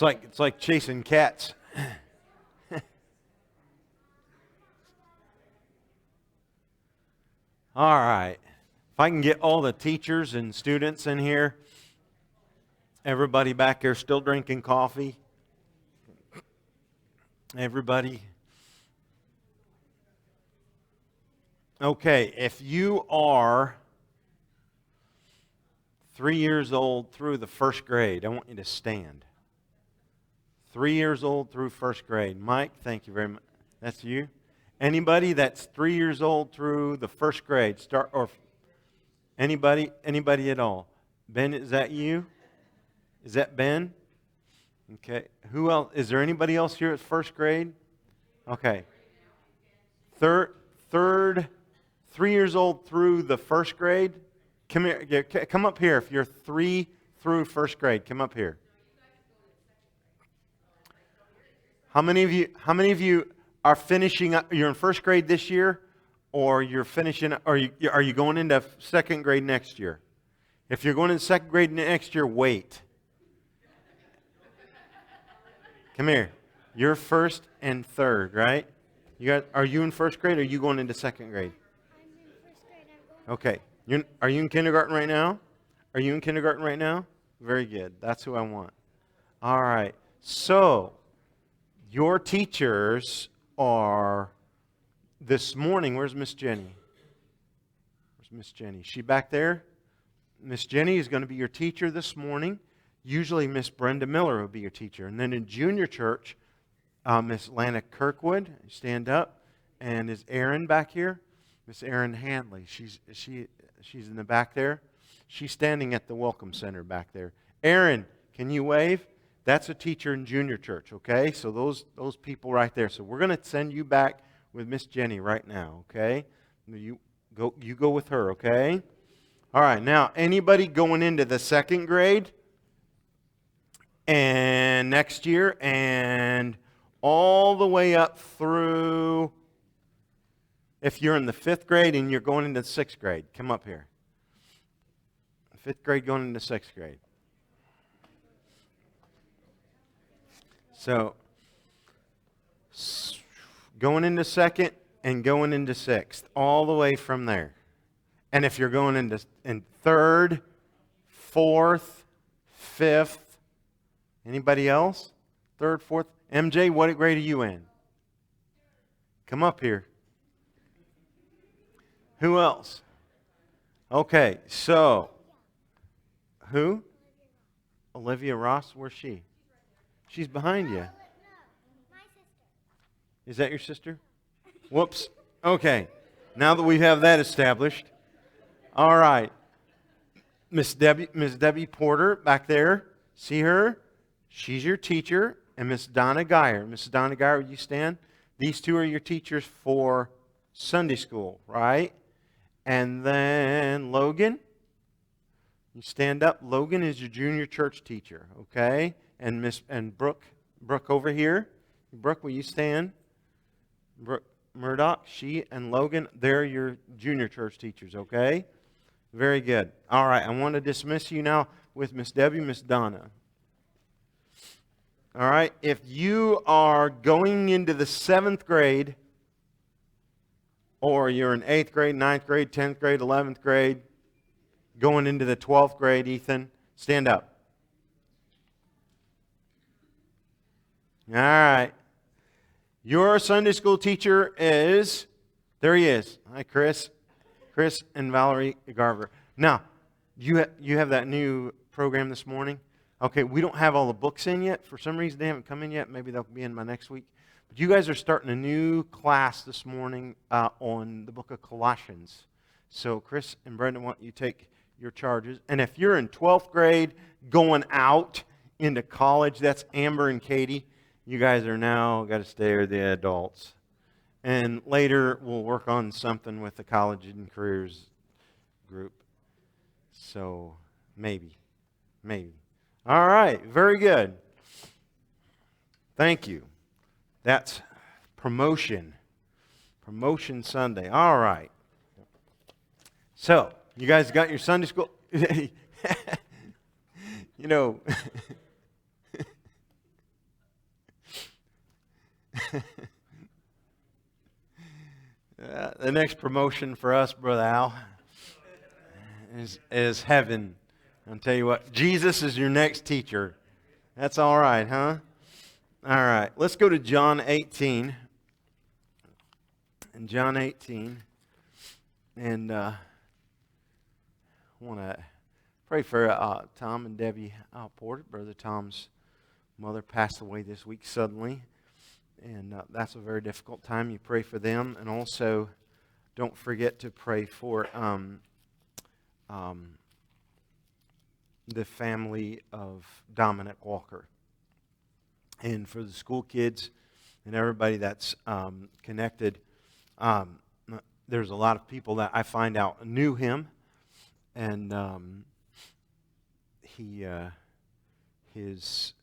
It's like chasing cats. All right. If I can get all the teachers and students in here, everybody back there still drinking coffee. Everybody. Okay, if you are 3 years old through the first grade, I want you to stand. 3 years old through first grade. Mike, thank you very much. That's you? Anybody that's 3 years old through the first grade, or anybody at all? Ben, is that you? Is that Ben? Okay. Who else? Is there anybody else here at first grade? Okay. Third, 3 years old through the first grade. Come here. Come up here if you're 3 through first grade. Come up here. How many of you are finishing up? You're in first grade this year, or you're finishing? Are you going into second grade next year? If you're going into second grade next year, wait. Come here. You're first and third, right? Are you in first grade, or are you going into second grade? I'm in first grade. Okay. Are you in kindergarten right now? Are you in kindergarten right now? Very good. That's who I want. All right. So, your teachers are this morning. Where's Miss Jenny? Where's Miss Jenny? Is she back there? Miss Jenny is going to be your teacher this morning. Usually Miss Brenda Miller will be your teacher. And then in junior church, Miss Lana Kirkwood, stand up. And is Erin back here? Miss Erin Handley. She's in the back there. She's standing at the welcome center back there. Erin, can you wave? That's a teacher in junior church, okay? So those people right there. So we're going to send you back with Miss Jenny right now, okay? You go with her, okay? All right, now anybody going into the second grade and next year and all the way up through, if you're in the 5th grade and you're going into the 6th grade, come up here. 5th grade going into 6th grade. So, going into 2nd and going into 6th, all the way from there. And if you're going into 3rd, 4th, 5th, anybody else? 3rd, 4th? MJ, what grade are you in? Come up here. Who else? Okay, so, who? Olivia Ross, where's she? She's behind you. No, my sister. Is that your sister? Whoops. Okay. Now that we have that established. All right. Miss Debbie Porter back there. See her? She's your teacher. And Miss Donna Geyer. Miss Donna Geyer, would you stand? These two are your teachers for Sunday school, right? And then Logan. You stand up. Logan is your junior church teacher, okay? And Brooke over here. Brooke, will you stand? Brooke Murdoch, she and Logan, they're your junior church teachers, okay? Very good. All right, I want to dismiss you now with Miss Debbie, Miss Donna. All right, if you are going into the 7th grade, or you're in 8th grade, 9th grade, 10th grade, 11th grade, going into the 12th grade, Ethan, stand up. All right. Your Sunday school teacher is, there he is. Hi, Chris. Chris and Valerie Garver. Now, you have that new program this morning? Okay, we don't have all the books in yet. For some reason, they haven't come in yet. Maybe they'll be in by next week. But you guys are starting a new class this morning on the book of Colossians. So Chris and Brenda want you to take your charges. And if you're in 12th grade going out into college, that's Amber and Katie. You guys are now got to stay with the adults. And later we'll work on something with the college and careers group. So maybe. All right, very good. Thank you. That's promotion. Promotion Sunday. All right. So, you guys got your Sunday school? You know, the next promotion for us, Brother Al, is heaven. I'll tell you what, Jesus is your next teacher. That's all right, huh? All right, let's go to John 18. In John 18, and I want to pray for Tom and Debbie Porter. Brother Tom's mother passed away this week suddenly, and that's a very difficult time. You pray for them, and also don't forget to pray for the family of Dominic Walker, and for the school kids and everybody that's connected. There's a lot of people that I find out knew him, and he has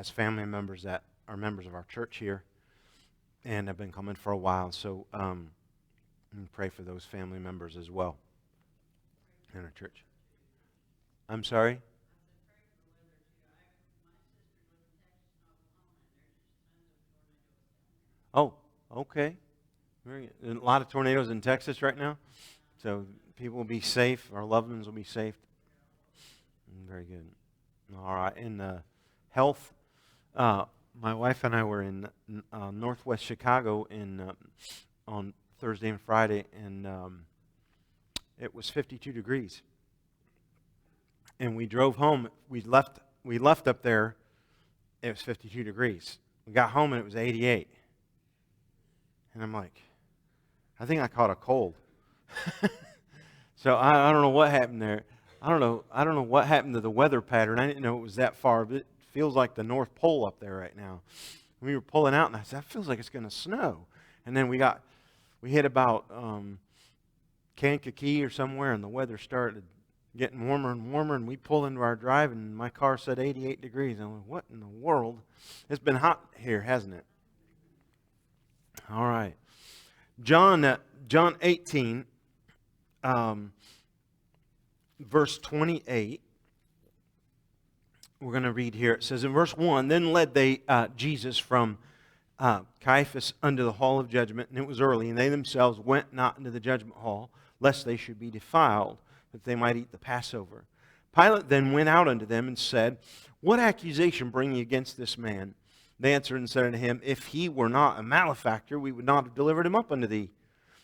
family members that are members of our church here and have been coming for a while. So pray for those family members as well in our church. I'm sorry? Oh, okay. A lot of tornadoes in Texas right now, so people will be safe. Our loved ones will be safe. Very good. All right. In health, my wife and I were in northwest Chicago on Thursday and Friday, and it was 52 degrees. And we drove home. We left up there. It was 52 degrees. We got home and it was 88. And I'm like, I think I caught a cold. So I don't know what happened there. I don't know what happened to the weather pattern. I didn't know it was that far, but it feels like the North Pole up there right now. We were pulling out, and I said, "That feels like it's going to snow." And then we hit about Kankakee or somewhere, and the weather started getting warmer and warmer. And we pull into our drive, and my car said 88 degrees. I'm like, "What in the world? It's been hot here, hasn't it?" All right. John 18, verse 28. We're going to read here. It says in verse 1, "Then led they Jesus from Caiaphas unto the hall of judgment, and it was early, and they themselves went not into the judgment hall, lest they should be defiled, that they might eat the Passover. Pilate then went out unto them and said, What accusation bring ye against this man? They answered and said unto him, If he were not a malefactor, we would not have delivered him up unto thee.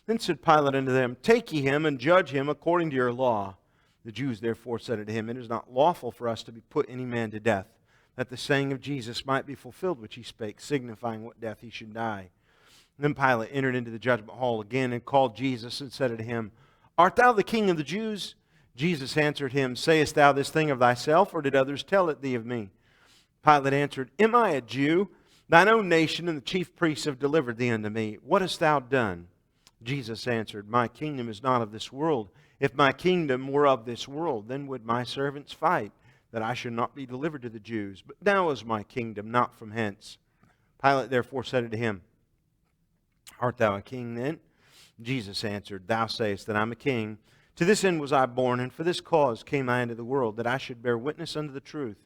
Then said Pilate unto them, Take ye him and judge him according to your law. The Jews therefore said unto him, It is not lawful for us to put any man to death, that the saying of Jesus might be fulfilled which he spake, signifying what death he should die. And then Pilate entered into the judgment hall again and called Jesus and said unto him, Art thou the king of the Jews? Jesus answered him, Sayest thou this thing of thyself, or did others tell it thee of me? Pilate answered, Am I a Jew? Thine own nation and the chief priests have delivered thee unto me. What hast thou done? Jesus answered, My kingdom is not of this world. If my kingdom were of this world, then would my servants fight, that I should not be delivered to the Jews. But now is my kingdom not from hence. Pilate therefore said unto him, Art thou a king then? Jesus answered, Thou sayest that I am a king. To this end was I born, and for this cause came I into the world, that I should bear witness unto the truth.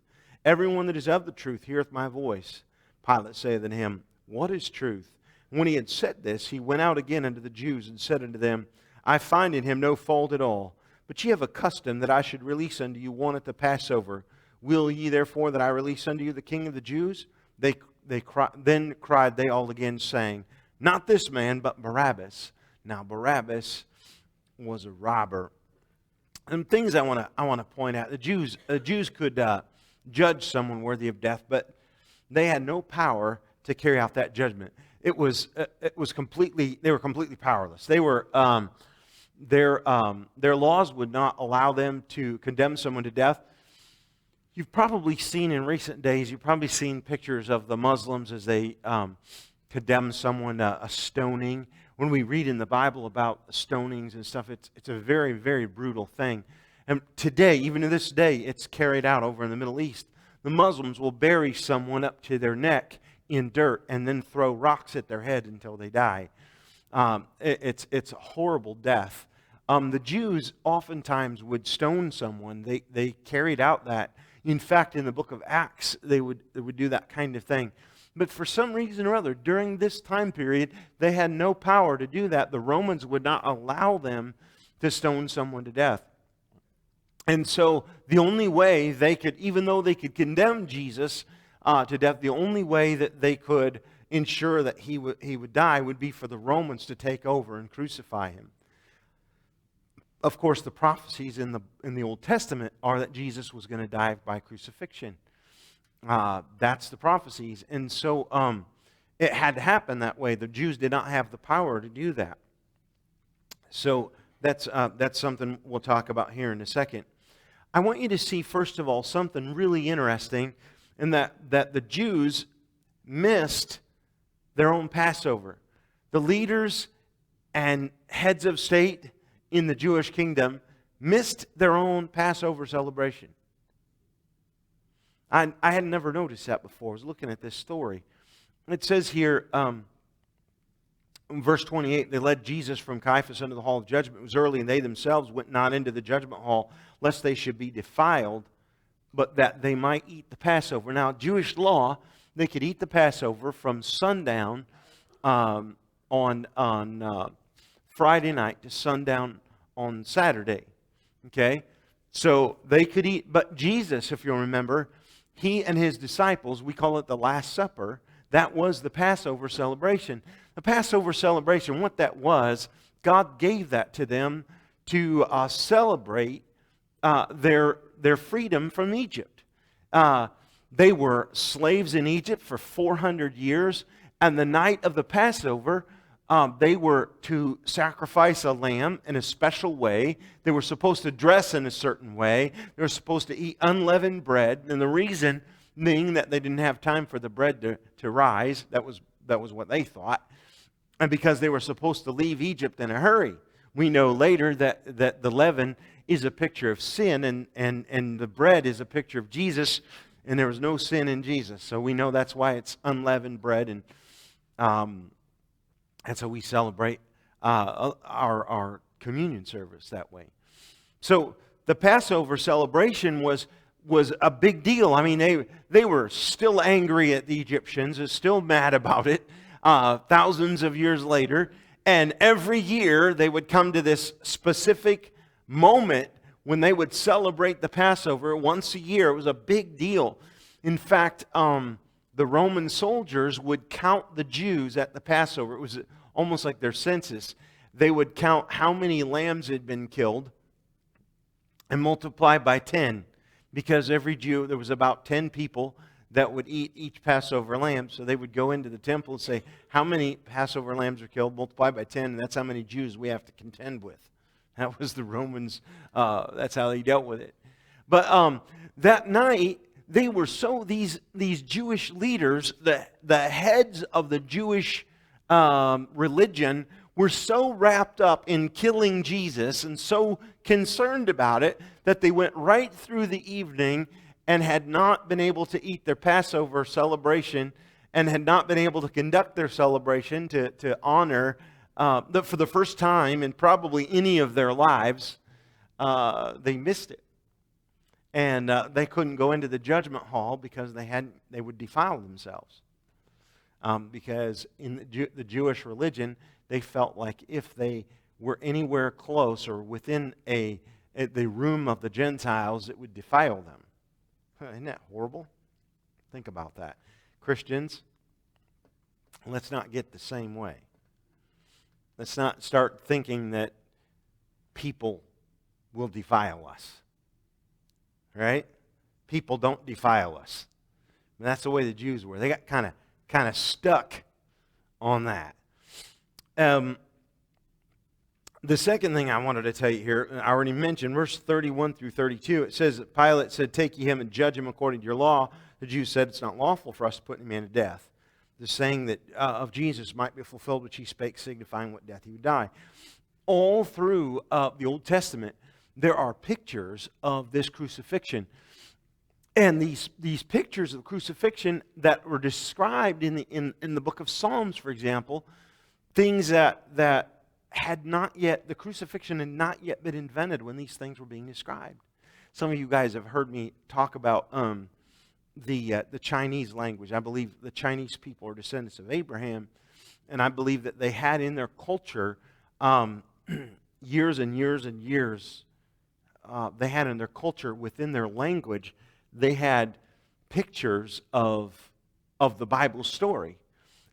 Everyone that is of the truth heareth my voice. Pilate saith unto him, What is truth? And when he had said this, he went out again unto the Jews, and said unto them, I find in him no fault at all. But ye have a custom that I should release unto you one at the Passover. Will ye therefore that I release unto you the King of the Jews? Then cried they all again, saying, Not this man, but Barabbas. Now Barabbas was a robber. And things I want to point out. The Jews could judge someone worthy of death, but they had no power to carry out that judgment. They were completely powerless. They were their laws would not allow them to condemn someone to death. You've probably seen in recent days, you've probably seen pictures of the Muslims as they condemn someone a stoning. When we read in the Bible about stonings and stuff, it's a very, very brutal thing. And today, even to this day, it's carried out over in the Middle East. The Muslims will bury someone up to their neck in dirt and then throw rocks at their head until they die. It's a horrible death. The Jews oftentimes would stone someone. They carried out that. In fact, in the book of Acts, they would do that kind of thing. But for some reason or other, during this time period, they had no power to do that. The Romans would not allow them to stone someone to death. And so the only way they could, even though they could condemn Jesus to death, the only way that they could ensure that he would die would be for the Romans to take over and crucify him. Of course, the prophecies in the Old Testament are that Jesus was going to die by crucifixion. That's the prophecies. And so it had to happen that way. The Jews did not have the power to do that. So that's something we'll talk about here in a second. I want you to see, first of all, something really interesting, in that the Jews missed their own Passover. The leaders and heads of state in the Jewish kingdom missed their own Passover celebration. I had never noticed that before. I was looking at this story. It says here, in verse 28, they led Jesus from Caiaphas unto the hall of judgment. It was early, and they themselves went not into the judgment hall, lest they should be defiled, but that they might eat the Passover. Now, Jewish law, they could eat the Passover from sundown on Friday night to sundown on Saturday. Okay? So they could eat, but Jesus, if you'll remember, he and his disciples, we call it the Last Supper, that was the Passover celebration. The Passover celebration, what that was, God gave that to them to celebrate their freedom from Egypt. They were slaves in Egypt for 400 years, and the night of the Passover, they were to sacrifice a lamb in a special way. They were supposed to dress in a certain way. They were supposed to eat unleavened bread, and the reason being that they didn't have time for the bread to rise. That was what they thought. And because they were supposed to leave Egypt in a hurry. We know later that the leaven is a picture of sin, and the bread is a picture of Jesus, and there was no sin in Jesus. So we know that's why it's unleavened bread, and so we celebrate our communion service that way. So the Passover celebration was a big deal. I mean, they were still angry at the Egyptians, are still mad about it thousands of years later. And every year they would come to this specific moment when they would celebrate the Passover once a year. It was a big deal. In fact, the Roman soldiers would count the Jews at the Passover. It was almost like their census. They would count how many lambs had been killed and multiply by 10. Because every Jew, there was about 10 people that would eat each Passover lamb. So they would go into the temple and say, how many Passover lambs are killed? Multiply by 10, and that's how many Jews we have to contend with. That was the Romans. That's how they dealt with it. But that night, they were so, these Jewish leaders, the heads of the Jewish religion, were so wrapped up in killing Jesus and so concerned about it that they went right through the evening and had not been able to eat their Passover celebration and had not been able to conduct their celebration to honor for the first time in probably any of their lives. They missed it. And they couldn't go into the judgment hall because they would defile themselves. Because in the Jewish religion, they felt like if they were anywhere close or within the room of the Gentiles, it would defile them. Isn't that horrible? Think about that. Christians, let's not get the same way. Let's not start thinking that people will defile us. Right? People don't defile us. And that's the way the Jews were. They got kind of stuck on that. The second thing I wanted to tell you here, I already mentioned, verse 31 through 32, it says that Pilate said, take ye him and judge him according to your law. The Jews said, it's not lawful for us to put him to death. The saying that of Jesus might be fulfilled, which he spake, signifying what death he would die. All through the Old Testament, there are pictures of this crucifixion. And these pictures of the crucifixion that were described in the book of Psalms, for example, things that had not yet, the crucifixion had not yet been invented when these things were being described. Some of you guys have heard me talk about the Chinese language. I believe the Chinese people are descendants of Abraham, and I believe that they had in their culture years and years and years. They had in their culture, within their language, they had pictures of the Bible story.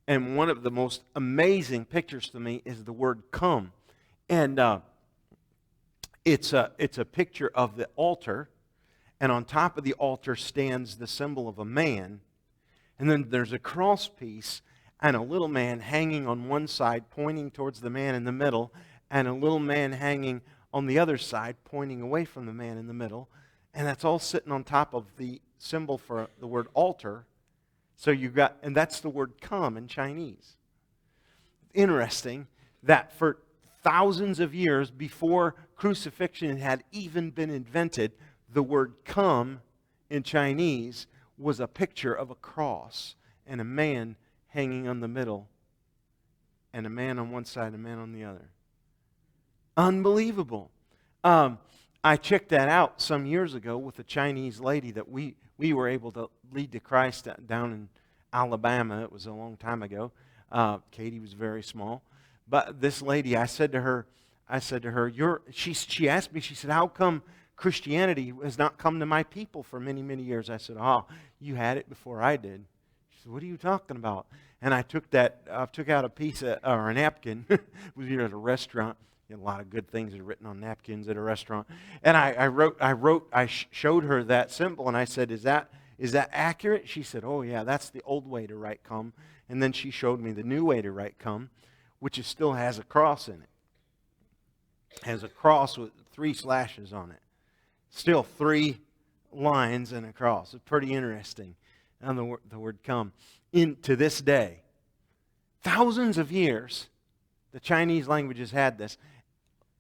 And one of the most amazing pictures to me is the word come. And it's a picture of the altar. And on top of the altar stands the symbol of a man. And then there's a cross piece and a little man hanging on one side, pointing towards the man in the middle, and a little man hanging on the other side, pointing away from the man in the middle. And that's all sitting on top of the symbol for the word altar. So and that's the word come in Chinese. Interesting that for thousands of years before crucifixion had even been invented, the word come in Chinese was a picture of a cross and a man hanging on the middle, and a man on one side and a man on the other. Unbelievable. I checked that out some years ago with a Chinese lady that we were able to lead to Christ down in Alabama. It was a long time ago. Katie was very small. But this lady, I said to her, she asked me, she said, how come Christianity has not come to my people for many, many years? I said, you had it before I did. She said, what are you talking about? And I took out a piece or a napkin. It was at a restaurant. A lot of good things are written on napkins at a restaurant. And I showed her that symbol, and I said, is that accurate? She said, oh yeah, that's the old way to write come. And then she showed me the new way to write come, which still has a cross in it. Has a cross with 3 slashes on it. Still 3 lines and a cross. It's pretty interesting. And the word come. To this day, thousands of years, the Chinese language has had this.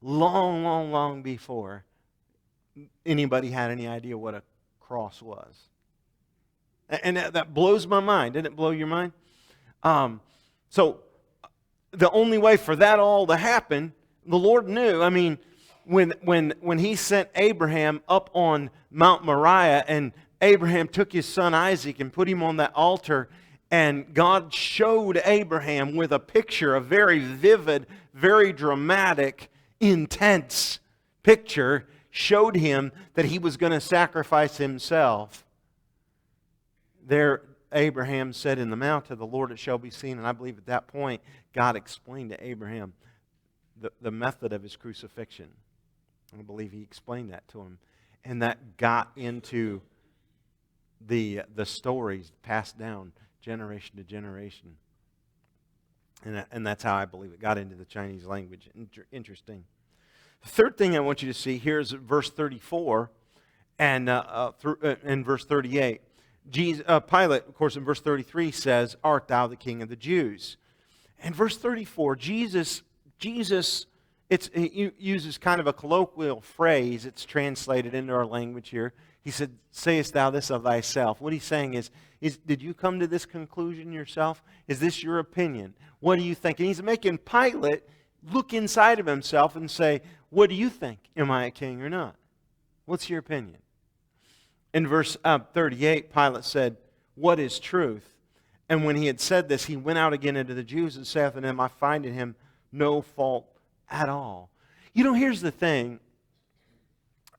Long, long, long before anybody had any idea what a cross was. And that blows my mind. Didn't it blow your mind? So the only way for that all to happen, the Lord knew. I mean, when He sent Abraham up on Mount Moriah, and Abraham took his son Isaac and put him on that altar, and God showed Abraham with a picture, a very vivid, very dramatic, intense picture, showed him that he was going to sacrifice himself. There, Abraham said, in the mount of the Lord it shall be seen. And I believe at that point, God explained to Abraham the method of his crucifixion. I believe He explained that to him. And that got into the stories passed down generation to generation. And that's how I believe it got into the Chinese language. Interesting. The third thing I want you to see here is verse 34 and verse 38. Pilate, of course, in verse 33 says, art thou the king of the Jews? And verse 34, Jesus, he uses kind of a colloquial phrase. It's translated into our language here. He said, sayest thou this of thyself? What he's saying is, did you come to this conclusion yourself? Is this your opinion? What do you think? And he's making Pilate look inside of himself and say, what do you think? Am I a king or not? What's your opinion? In verse 38, Pilate said, what is truth? And when he had said this, he went out again into the Jews and saith unto them, I find in him no fault at all. You know, here's the thing.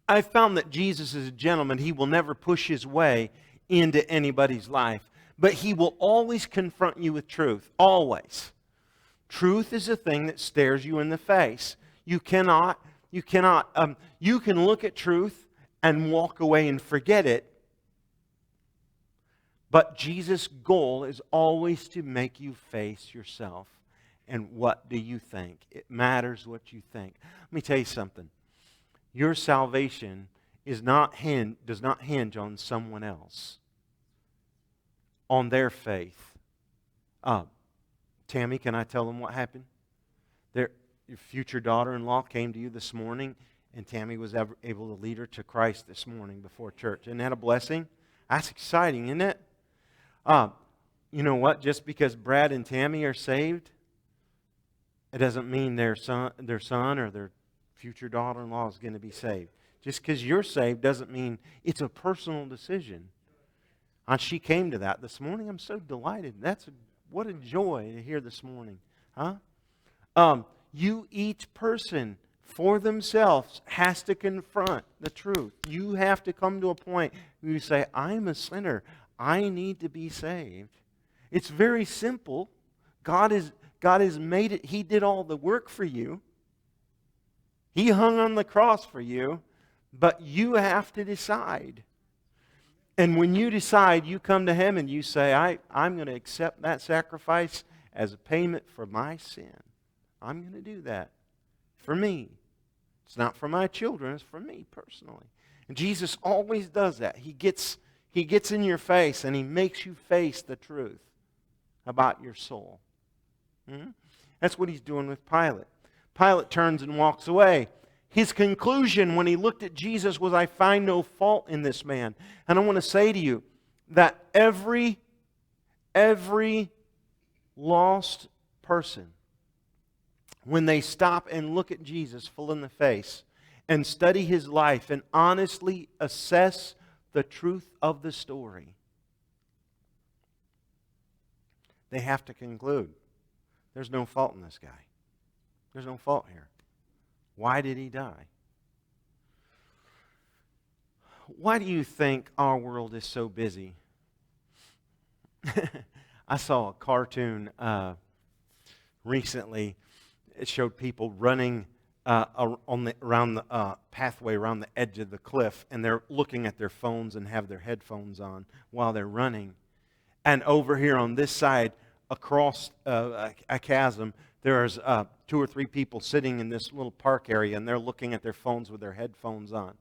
I found that Jesus is a gentleman. He will never push his way into anybody's life. But He will always confront you with truth. Always. Truth is a thing that stares you in the face. You can look at truth and walk away and forget it. But Jesus' goal is always to make you face yourself. And what do you think? It matters what you think. Let me tell you something. Your salvation does not hinge on someone else, on their faith. Tammy, can I tell them what happened? Your future daughter-in-law came to you this morning, and Tammy was able to lead her to Christ this morning before church. Isn't that a blessing? That's exciting, isn't it? You know what? Just because Brad and Tammy are saved, it doesn't mean their son or their future daughter-in-law is going to be saved. Just because you're saved doesn't mean it's a personal decision. And she came to that this morning. I'm so delighted. What a joy to hear this morning. Huh? Each person for themselves has to confront the truth. You have to come to a point where you say, I'm a sinner. I need to be saved. It's very simple. God has made it. He did all the work for you. He hung on the cross for you. But you have to decide. And when you decide, you come to Him and you say, I'm going to accept that sacrifice as a payment for my sin. I'm going to do that for me. It's not for my children, it's for me personally. And Jesus always does that. He gets in your face and He makes you face the truth about your soul. That's what He's doing with Pilate. Pilate turns and walks away. His conclusion when he looked at Jesus was, I find no fault in this man. And I want to say to you that every lost person, when they stop and look at Jesus full in the face and study His life and honestly assess the truth of the story, they have to conclude, there's no fault in this guy. There's no fault here. Why did He die? Why do you think our world is so busy? I saw a cartoon recently. It showed people running around the pathway around the edge of the cliff, and they're looking at their phones and have their headphones on while they're running. And over here on this side, across a chasm, there's 2 or 3 people sitting in this little park area, and they're looking at their phones with their headphones on.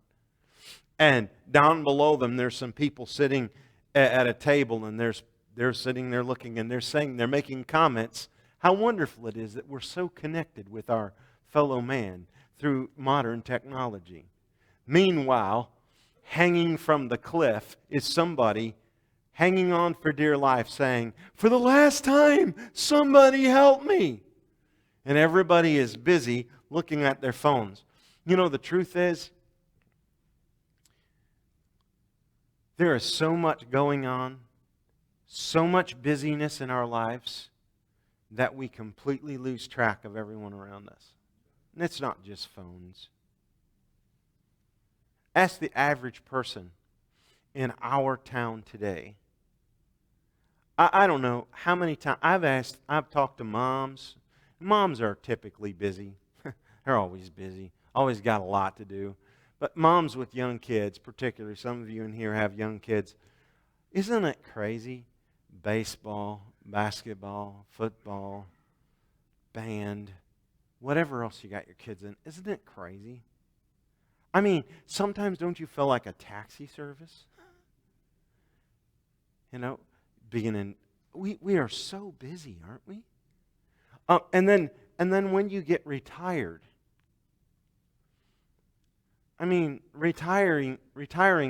And down below them, there's some people sitting at a table, and they're sitting there looking, and they're making comments. How wonderful it is that we're so connected with our fellow man through modern technology. Meanwhile, hanging from the cliff is somebody hanging on for dear life, saying, for the last time, somebody help me. And everybody is busy looking at their phones. You know, the truth is, there is so much going on, so much busyness in our lives, that we completely lose track of everyone around us. And it's not just phones. Ask the average person in our town today. I don't know how many times I've talked to moms. Moms are typically busy. They're always busy. Always got a lot to do. But moms with young kids, particularly, some of you in here have young kids. Isn't it crazy? Baseball, basketball, football, band, whatever else you got your kids in. Isn't it crazy? I mean, sometimes don't you feel like a taxi service? You know, we are so busy, aren't we? And then when you get retired, I mean, retiring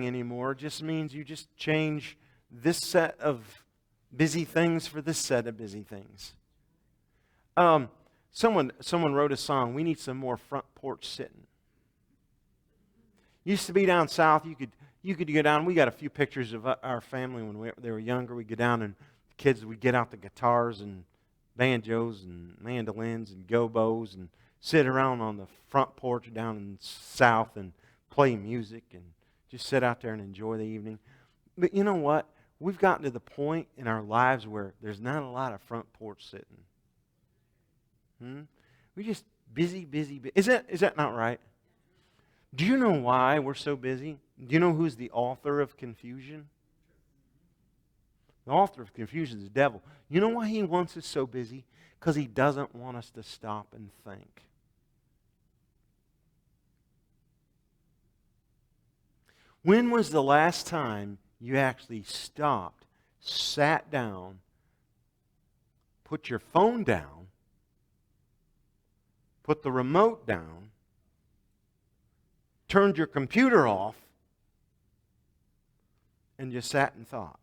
anymore just means you just change this set of busy things for this set of busy things. Someone wrote a song, we need some more front porch sitting. Used to be down south, you could go down, we got a few pictures of our family when they were younger. We'd go down and the kids would get out the guitars and banjos and mandolins and gobos and sit around on the front porch down in the south and play music and just sit out there and enjoy the evening. But you know what? We've gotten to the point in our lives where there's not a lot of front porch sitting. We're just busy. Is that not right? Do you know why we're so busy? Do you know who's the author of confusion? The author of confusion is the devil. You know why he wants us so busy? Because he doesn't want us to stop and think. When was the last time you actually stopped, sat down, put your phone down, put the remote down, turned your computer off, and just sat and thought?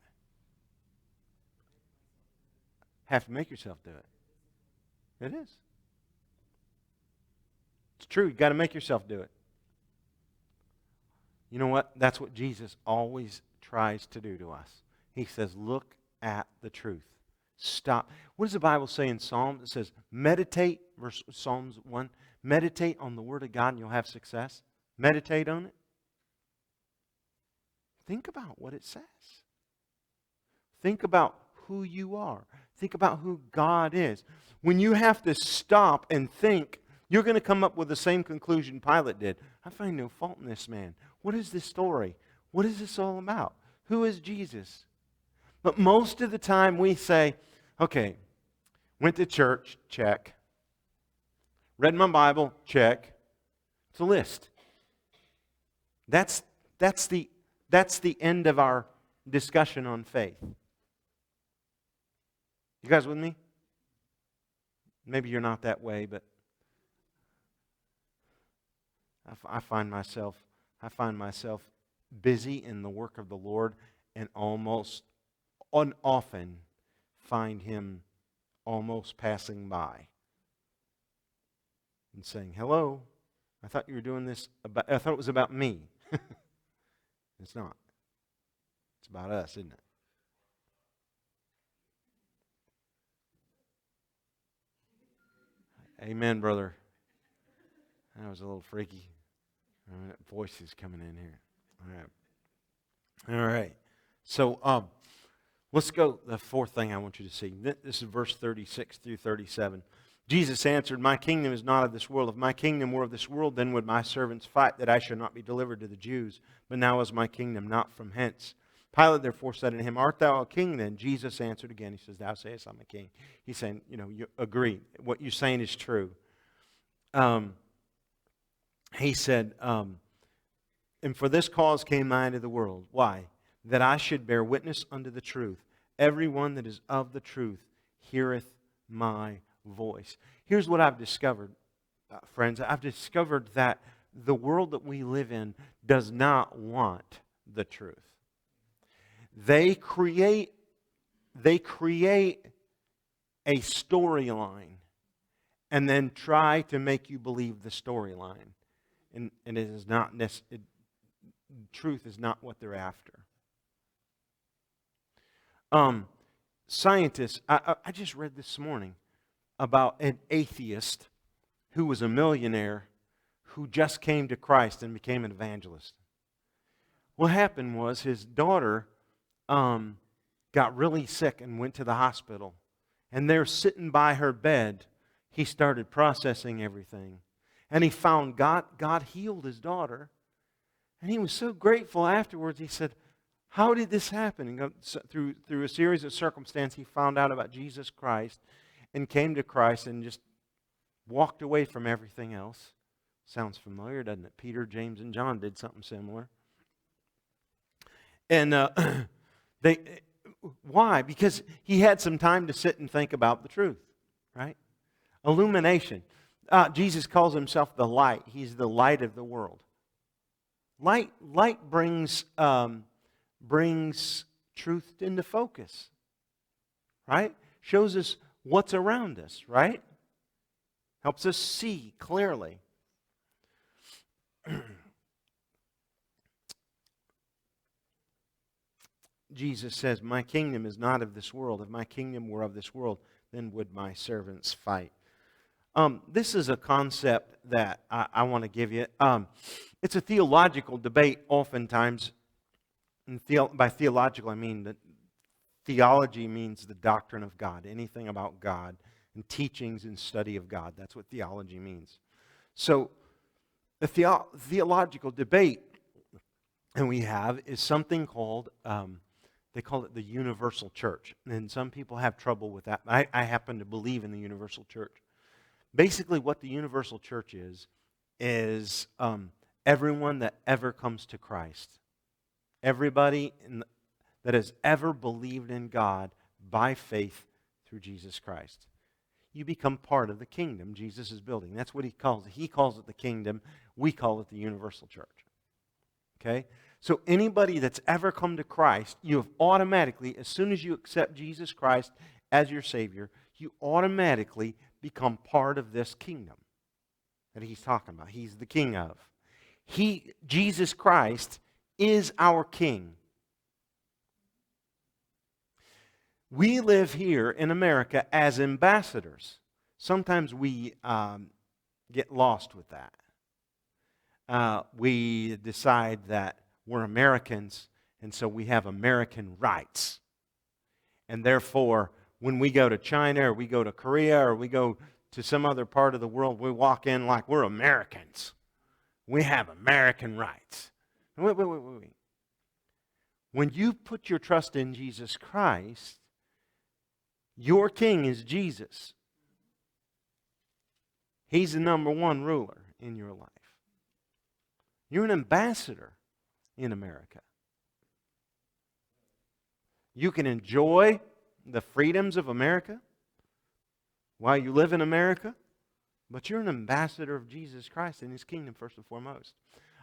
Have to make yourself do it. It is. It's true. You've got to make yourself do it. You know what? That's what Jesus always tries to do to us. He says, look at the truth. Stop. What does the Bible say in Psalms? It says, meditate, Psalms 1, meditate on the Word of God and you'll have success. Meditate on it. Think about what it says. Think about who you are. Think about who God is. When you have to stop and think, you're going to come up with the same conclusion Pilate did. I find no fault in this man. What is this story? What is this all about? Who is Jesus? But most of the time we say, okay, went to church, check. Read my Bible, check. It's a list. That's the end of our discussion on faith. You guys with me? Maybe you're not that way, but I find myself busy in the work of the Lord and almost often find Him almost passing by and saying, hello, I thought you were doing this, I thought it was about me. It's not. It's about us, isn't it? Amen, brother. That was a little freaky. Voice is coming in here. All right. So let's go. The fourth thing I want you to see. This is verse 36 through 37. Jesus answered, my kingdom is not of this world. If my kingdom were of this world, then would my servants fight that I should not be delivered to the Jews. But now is my kingdom not from hence. Pilate therefore said unto him, art thou a king then? Jesus answered again. He says, thou sayest I'm a king. He's saying, you agree. What you're saying is true. He said, and for this cause came I into the world. Why? That I should bear witness unto the truth. Everyone that is of the truth heareth my voice. Here's what I've discovered, friends. I've discovered that the world that we live in does not want the truth. They create a storyline and then try to make you believe the storyline. And it is not truth is not what they're after. Scientists, I just read this morning about an atheist who was a millionaire who just came to Christ and became an evangelist. What happened was his daughter got really sick and went to the hospital. And there, sitting by her bed, he started processing everything. And he found God healed his daughter. And he was so grateful afterwards. He said, how did this happen? And through a series of circumstances, he found out about Jesus Christ and came to Christ and just walked away from everything else. Sounds familiar, doesn't it? Peter, James, and John did something similar. And why? Because he had some time to sit and think about the truth, right? Illumination. Jesus calls himself the light. He's the light of the world. Light brings truth into focus, right? Shows us what's around us, right? Helps us see clearly. Jesus says, my kingdom is not of this world. If my kingdom were of this world, then would my servants fight. This is a concept that I want to give you. It's a theological debate oftentimes. And by theological, I mean that theology means the doctrine of God, anything about God, and teachings and study of God. That's what theology means. So, the theological debate that we have is something called, they call it the universal church. And some people have trouble with that. I happen to believe in the universal church. Basically, what the universal church is everyone that ever comes to Christ. Everybody that has ever believed in God by faith through Jesus Christ. You become part of the kingdom Jesus is building. That's what he calls it. He calls it the kingdom. We call it the universal church. Okay? So anybody that's ever come to Christ, you have automatically, as soon as you accept Jesus Christ as your Savior, you automatically become part of this kingdom that he's talking about. He's the king of. Jesus Christ is our king. We live here in America as ambassadors. Sometimes we get lost with that. We decide that we're Americans, and so we have American rights. And therefore, when we go to China or we go to Korea or we go to some other part of the world, we walk in like we're Americans. We have American rights. Wait. When you put your trust in Jesus Christ, your king is Jesus. He's the number one ruler in your life. You're an ambassador in America. You can enjoy the freedoms of America while you live in America, but you're an ambassador of Jesus Christ and His kingdom first and foremost.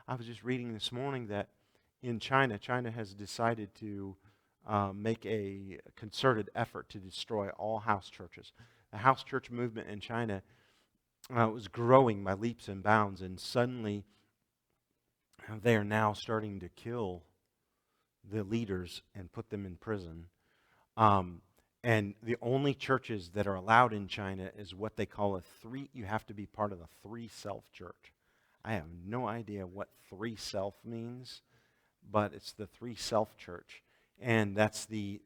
I was just reading this morning that in China has decided to make a concerted effort to destroy all house churches. The house church movement in China was growing by leaps and bounds, and suddenly they are now starting to kill the leaders and put them in prison. And the only churches that are allowed in China is what they call you have to be part of the three-self church. I have no idea what three-self means, but it's the three-self church. And that's the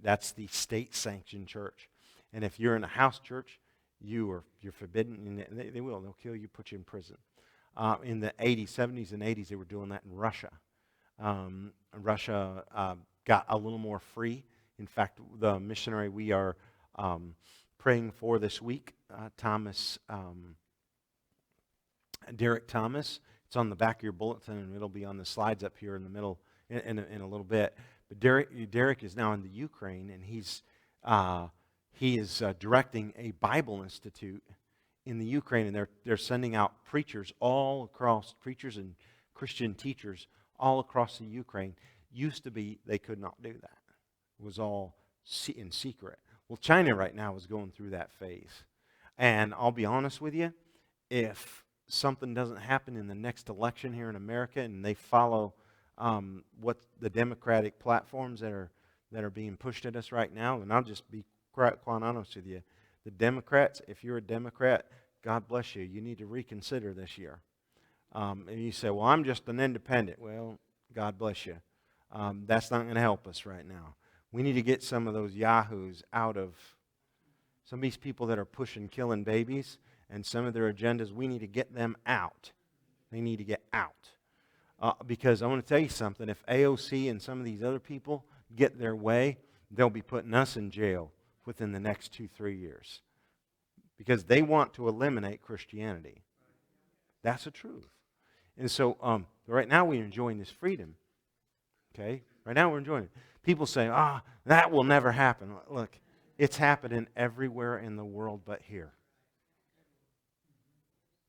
state-sanctioned church. And if you're in a house church, you're forbidden, and they'll kill you, put you in prison. In the 80s, 70s, and 80s, they were doing that in Russia. Russia got a little more free. In fact, the missionary we are praying for this week, Derek Thomas, it's on the back of your bulletin, and it'll be on the slides up here in the middle in a little bit. But Derek is now in the Ukraine, and he is directing a Bible Institute in the Ukraine, and they're sending out preachers and Christian teachers all across the Ukraine. Used to be they could not do that. It was all in secret. Well, China right now is going through that phase. And I'll be honest with you, if something doesn't happen in the next election here in America and they follow what the Democratic platforms that are being pushed at us right now, and I'll just be quite honest with you, the Democrats, if you're a Democrat, God bless you, you need to reconsider this year. And you say, well, I'm just an independent. Well, God bless you. That's not going to help us right now. We need to get some of those yahoos out of some of these people that are pushing killing babies and some of their agendas. We need to get them out. They need to get out. Because I want to tell you something. If AOC and some of these other people get their way, they'll be putting us in jail within the next 2-3 years. Because they want to eliminate Christianity. That's the truth. And so right now we're enjoying this freedom. Okay? Right now we're enjoying it. People say, that will never happen. Look, it's happening everywhere in the world but here.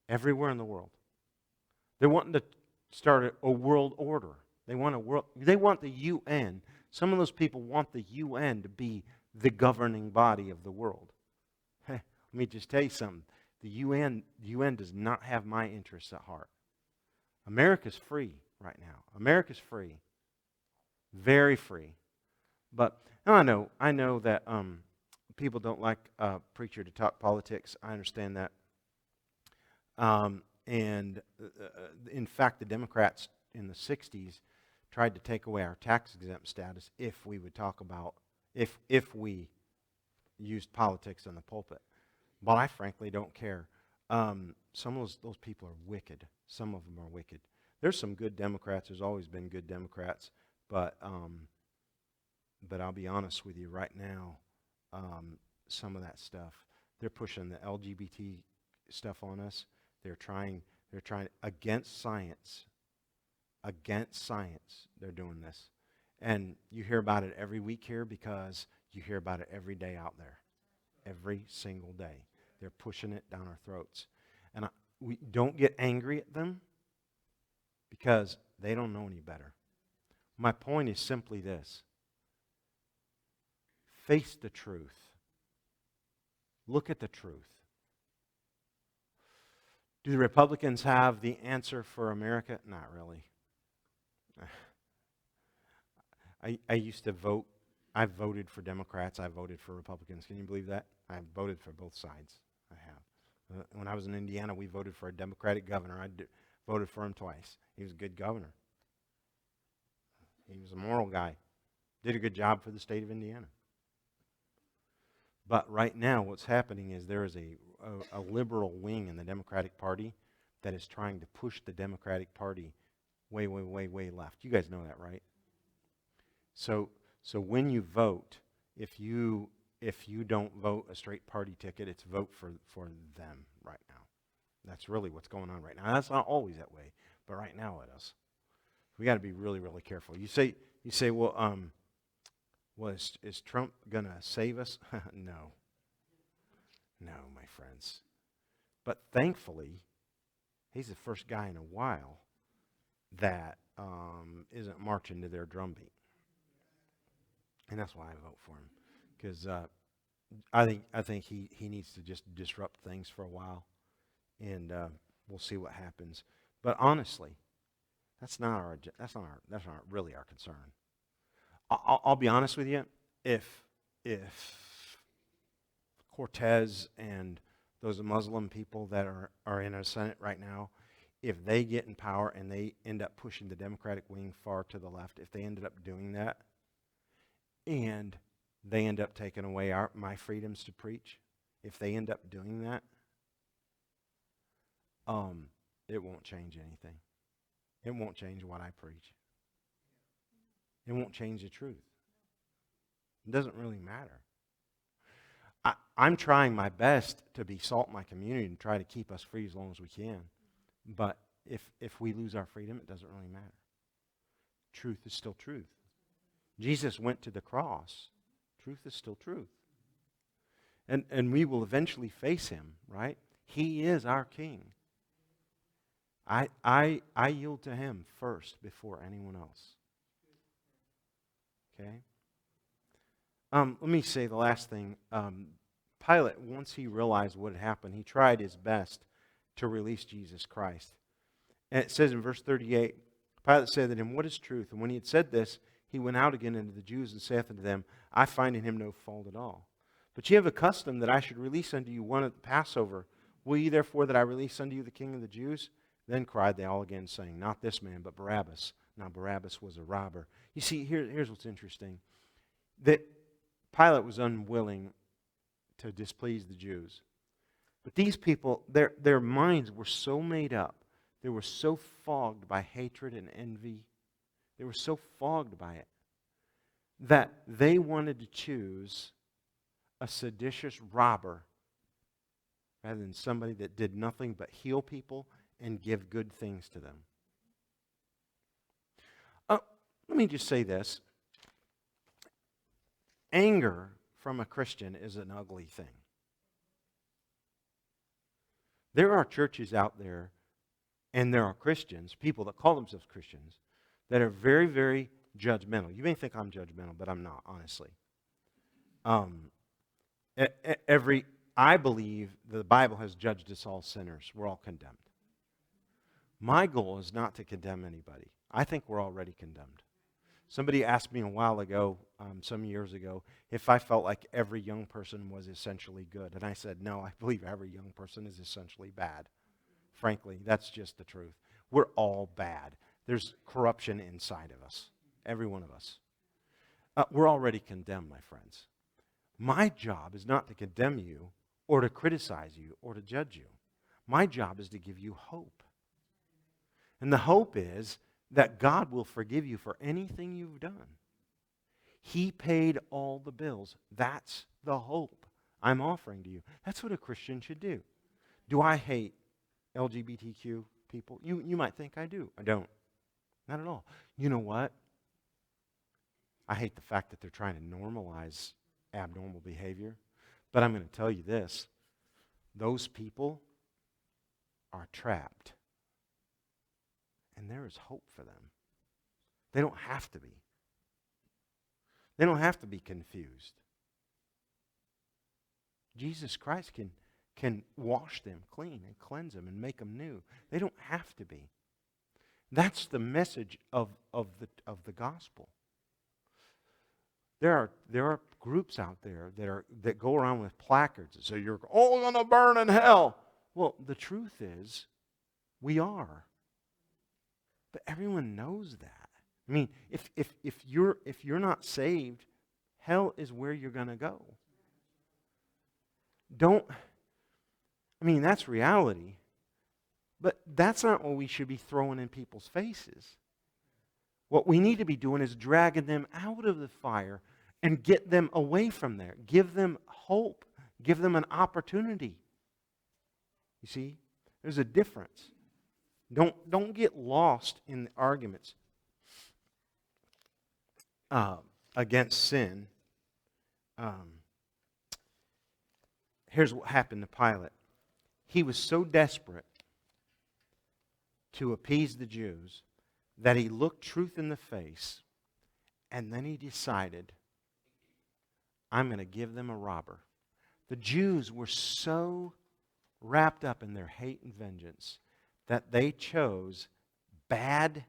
Everywhere in the world. They're wanting to start a world order. They want the UN. Some of those people want the UN to be the governing body of the world. Let me just tell you something. The UN does not have my interests at heart. America's free right now. America's free. Very free. But I know that people don't like a preacher to talk politics. I understand that. And in fact, the Democrats in the 60s tried to take away our tax-exempt status if we would talk about, if we used politics in the pulpit. But I frankly don't care. Some of those people are wicked. Some of them are wicked. There's some good Democrats. There's always been good Democrats. But I'll be honest with you right now, some of that stuff, they're pushing the LGBT stuff on us. They're trying against science. Against science, they're doing this. And you hear about it every week here because you hear about it every day out there. Every single day. They're pushing it down our throats. And we don't get angry at them because they don't know any better. My point is simply this. Face the truth. Look at the truth. Do the Republicans have the answer for America? Not really. I used to vote I've voted for Democrats. I've voted for Republicans. Can you believe that? I've voted for both sides. I have. When I was in Indiana, we voted for a Democratic governor. Voted for him twice. He was a good governor. He was a moral guy. Did a good job for the state of Indiana. But right now, what's happening is there is a liberal wing in the Democratic Party that is trying to push the Democratic Party way, way, way, way left. You guys know that, right? So when you vote, if you don't vote a straight party ticket, it's vote for them right now. That's really what's going on right now. That's not always that way, but right now it is. We got to be really, really careful. You say, well, is Trump gonna save us? No, my friends. But thankfully, he's the first guy in a while that isn't marching to their drumbeat. And that's why I vote for him, because I think he needs to just disrupt things for a while, and we'll see what happens. But honestly, that's not really our concern. I'll be honest with you. If Cortez and those Muslim people that are in our Senate right now, if they get in power and they end up pushing the Democratic wing far to the left, if they ended up doing that, and they end up taking away my freedoms to preach, if they end up doing that, it won't change anything. It won't change what I preach. It won't change the truth. It doesn't really matter. I'm trying my best to be salt in my community and try to keep us free as long as we can. But if we lose our freedom, it doesn't really matter. Truth is still truth. Jesus went to the cross. Truth is still truth. And we will eventually face him, right? He is our king. I yield to him first before anyone else. Okay? Let me say the last thing. Pilate, once he realized what had happened, he tried his best to release Jesus Christ. And it says in verse 38, Pilate said to him, "What is truth?" And when he had said this, he went out again unto the Jews and saith unto them, "I find in him no fault at all. But ye have a custom that I should release unto you one at the Passover. Will ye therefore that I release unto you the King of the Jews?" Then cried they all again, saying, "Not this man, but Barabbas." Now Barabbas was a robber. You see, here's what's interesting. That Pilate was unwilling to displease the Jews. But these people, their minds were so made up. They were so fogged by hatred and envy. They were so fogged by it that they wanted to choose a seditious robber rather than somebody that did nothing but heal people and give good things to them. Let me just say this. Anger from a Christian is an ugly thing. There are churches out there, and there are Christians, people that call themselves Christians, that are very, very judgmental. You may think I'm judgmental, but I'm not, honestly. I believe the Bible has judged us all sinners. We're all condemned. My goal is not to condemn anybody. I think we're already condemned. Somebody asked me a while ago, some years ago, if I felt like every young person was essentially good. And I said, no, I believe every young person is essentially bad. Frankly, that's just the truth. We're all bad. There's corruption inside of us, every one of us. We're already condemned, my friends. My job is not to condemn you or to criticize you or to judge you. My job is to give you hope. And the hope is that God will forgive you for anything you've done. He paid all the bills. That's the hope I'm offering to you. That's what a Christian should do. Do I hate LGBTQ people? You might think I do. I don't. Not at all. You know what? I hate the fact that they're trying to normalize abnormal behavior. But I'm going to tell you this. Those people are trapped. And there is hope for them. They don't have to be. They don't have to be confused. Jesus Christ can wash them clean and cleanse them and make them new. They don't have to be. That's the message of the gospel. There are groups out there that go around with placards that say you're all going to burn in hell. Well, the truth is, we are. But everyone knows that. I mean, if you're not saved, hell is where you're going to go. That's reality. But that's not what we should be throwing in people's faces. What we need to be doing is dragging them out of the fire and get them away from there. Give them hope. Give them an opportunity. You see, there's a difference. Don't get lost in the arguments against sin. Here's what happened to Pilate. He was so desperate to appease the Jews that he looked truth in the face, and then he decided, I'm going to give them a robber. The Jews were so wrapped up in their hate and vengeance that they chose bad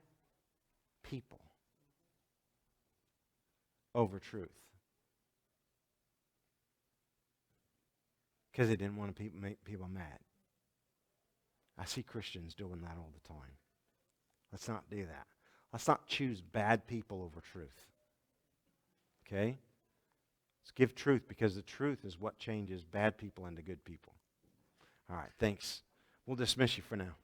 people over truth. Because they didn't want to make people mad. I see Christians doing that all the time. Let's not do that. Let's not choose bad people over truth. Okay? Let's give truth, because the truth is what changes bad people into good people. All right, thanks. We'll dismiss you for now.